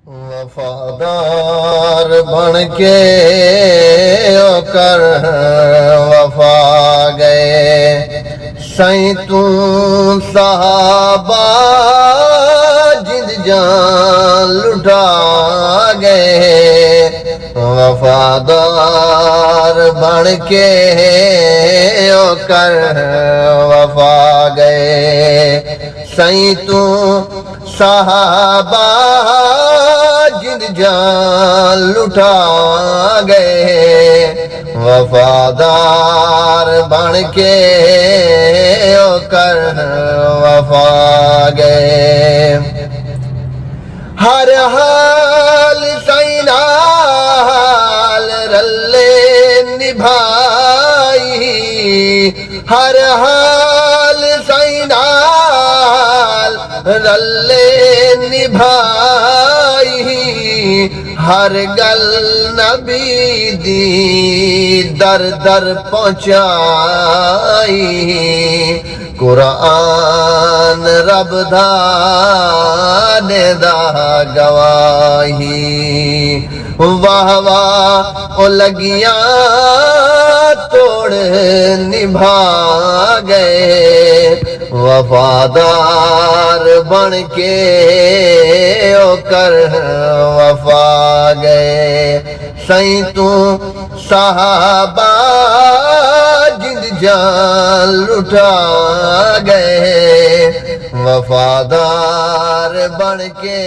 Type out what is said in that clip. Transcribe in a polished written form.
वफादार बन के कर वफा गए सही तू सहाबा जिंद जान लुटा गए। वफादार बन के कर वफा गए सही तू सहाबा जिंद जान लुटा गए। वफादार बन के कर वफा गए। हर हाल सैनाल रल्ले निभाई, हर हाल सैनाल रल्ले निभाई, हर गल नबी दी दर दर पहुंचाई। कुरान रब दा नेदा गवाही, वाह वाह ओ लगिया तोड़ निभा गए। वफादार बन के कर वफा गए सही तू सहाबा जिंद जान लुटा गए। वफादार बन के